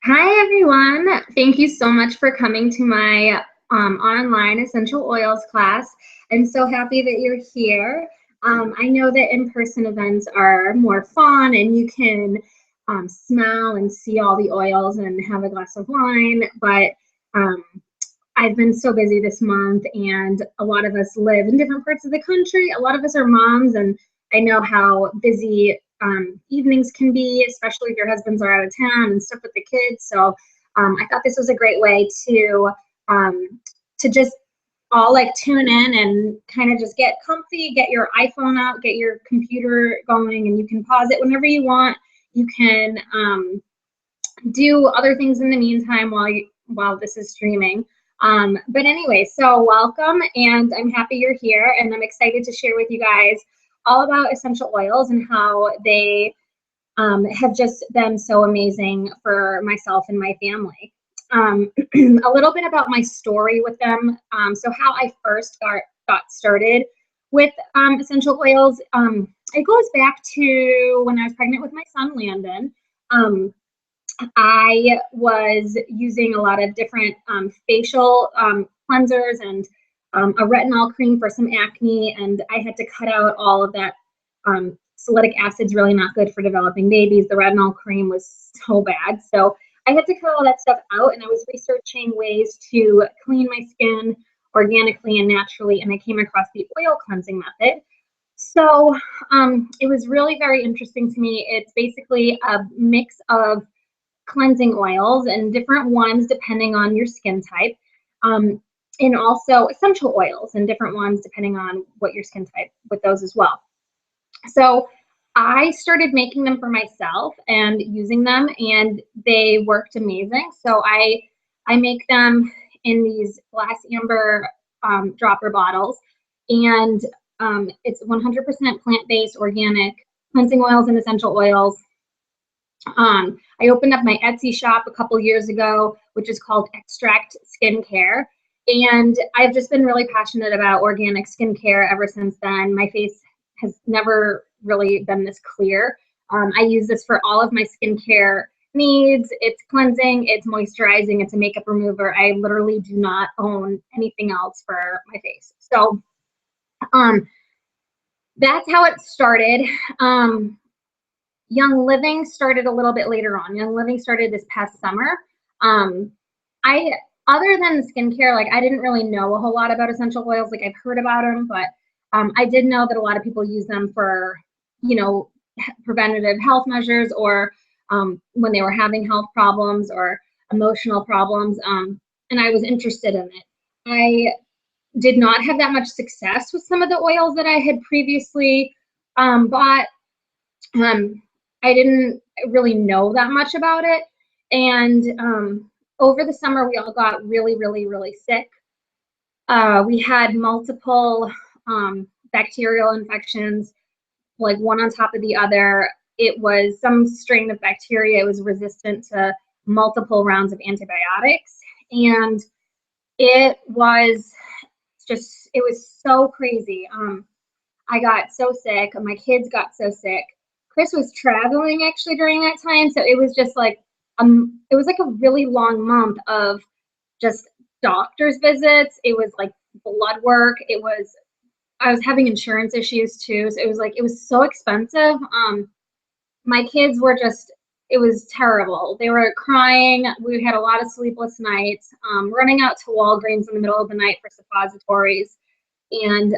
Hi, everyone. Thank you so much for coming to my online essential oils class. I'm so happy that you're here. I know that in-person events are more fun and you can smell and see all the oils and have a glass of wine, but um, I've been so busy this month, and a lot of us live in different parts of the country. A lot of us are moms, and I know how busy evenings can be, especially if your husbands are out of town and stuff with the kids. So I thought this was a great way um, to just all like tune in and kind of just get comfy, get your iPhone out, get your computer going, and you can pause it whenever you want. You can do other things in the meantime while this is streaming. But anyway, so welcome, and I'm happy you're here, and I'm excited to share with you guys all about essential oils and how they have just been so amazing for myself and my family. A little bit about my story with them. So how I first got started with essential oils. It goes back to when I was pregnant with my son, Landon. I was using a lot of different facial cleansers and a retinol cream for some acne, and I had to cut out all of that. Salicylic acid's really not good for developing babies. The retinol cream was so bad. So I had to cut all that stuff out, and I was researching ways to clean my skin organically and naturally, and I came across the oil cleansing method. So it was really very interesting to me. It's basically a mix of cleansing oils and different ones depending on your skin type, and also essential oils and different ones depending on what your skin type with those as well. So I started making them for myself and using them, and they worked amazing. So I make them in these glass amber dropper bottles, and it's 100% plant-based, organic cleansing oils and essential oils. I opened up my Etsy shop a couple years ago, which is called Extract Skincare. And I've just been really passionate about organic skincare ever since then. My face has never really been this clear. I use this for all of my skincare needs. It's cleansing, it's moisturizing, it's a makeup remover. I literally do not own anything else for my face. So that's how it started. Young Living started a little bit later on. Young Living started this past summer. I, other than the skincare, like I didn't really know a whole lot about essential oils. Like I've heard about them, but I did know that a lot of people use them for, preventative health measures, or when they were having health problems or emotional problems. And I was interested in it. I did not have that much success with some of the oils that I had previously bought. I didn't really know that much about it. And over the summer, we all got really, really, really sick. We had multiple bacterial infections, like one on top of the other. It was some strain of bacteria. It was resistant to multiple rounds of antibiotics. And it was it was so crazy. I got so sick. My kids got so sick. Chris was traveling actually during that time, so it was just like it was like a really long month of just doctor's visits. It was like blood work. I was having insurance issues too, so it was so expensive. My kids were just, it was terrible. They were crying. We had a lot of sleepless nights, running out to Walgreens in the middle of the night for suppositories. And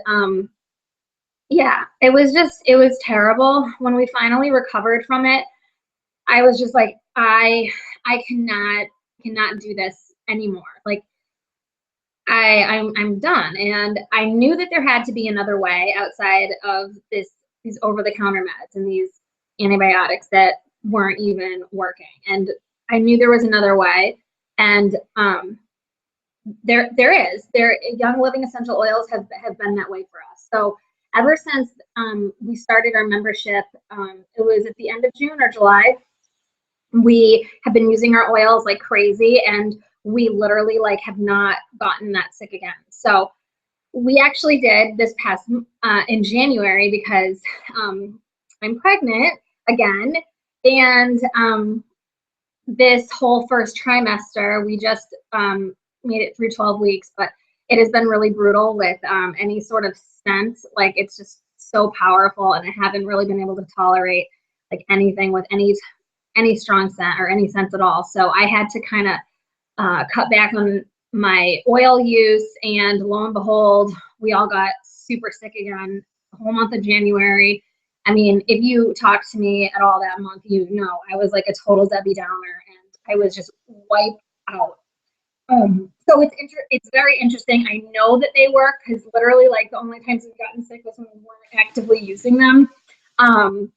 yeah, it was terrible. When we finally recovered from it, I was just like, I cannot do this anymore. Like I'm done. And I knew that there had to be another way outside of these over-the-counter meds and these antibiotics that weren't even working. And I knew there was another way. And there is. Young Living essential oils have been that way for us. So ever since we started our membership, it was at the end of June or July, we have been using our oils like crazy, and we literally like have not gotten that sick again. So we actually did this past in January, because I'm pregnant again, and this whole first trimester, we just made it through 12 weeks, but it has been really brutal with any sort of scent. Like, it's just so powerful, and I haven't really been able to tolerate like anything with any strong scent or any scents at all. So I had to kind of cut back on my oil use, and lo and behold, we all got super sick again the whole month of January. I mean, if you talked to me at all that month, you know I was like a total Debbie Downer, and I was just wiped out. So it's very interesting. I know that they work because literally, like, the only times we've gotten sick was when we weren't actively using them. Um,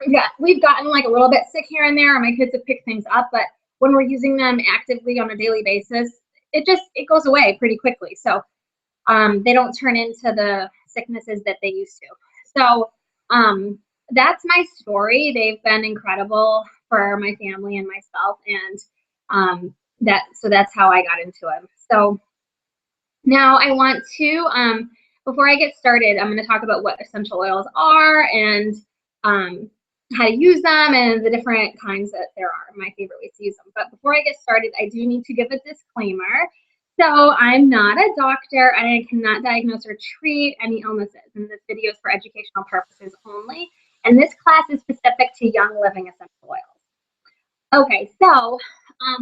yeah, we've gotten like a little bit sick here and there, and my kids have picked things up, but when we're using them actively on a daily basis, it goes away pretty quickly. So they don't turn into the sicknesses that they used to. So that's my story. They've been incredible for my family and myself, and that's how I got into them. So now I want to, before I get started, I'm going to talk about what essential oils are, and how to use them, and the different kinds that there are, my favorite ways to use them. But before I get started, I do need to give a disclaimer. So I'm not a doctor, and I cannot diagnose or treat any illnesses, and this video is for educational purposes only. And this class is specific to Young Living essential oils. Okay, so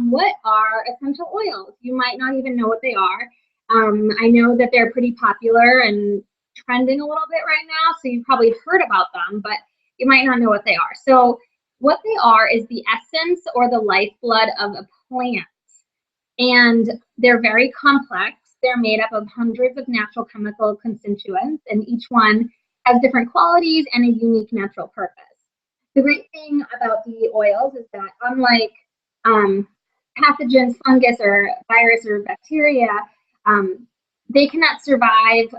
what are essential oils? You might not even know what they are. I know that they're pretty popular and trending a little bit right now, so you've probably heard about them, but you might not know what they are. So what they are is the essence or the lifeblood of a plant. And they're very complex. They're made up of hundreds of natural chemical constituents, and each one has different qualities and a unique natural purpose. The great thing about the oils is that, unlike pathogens, fungus, or virus or bacteria, they cannot survive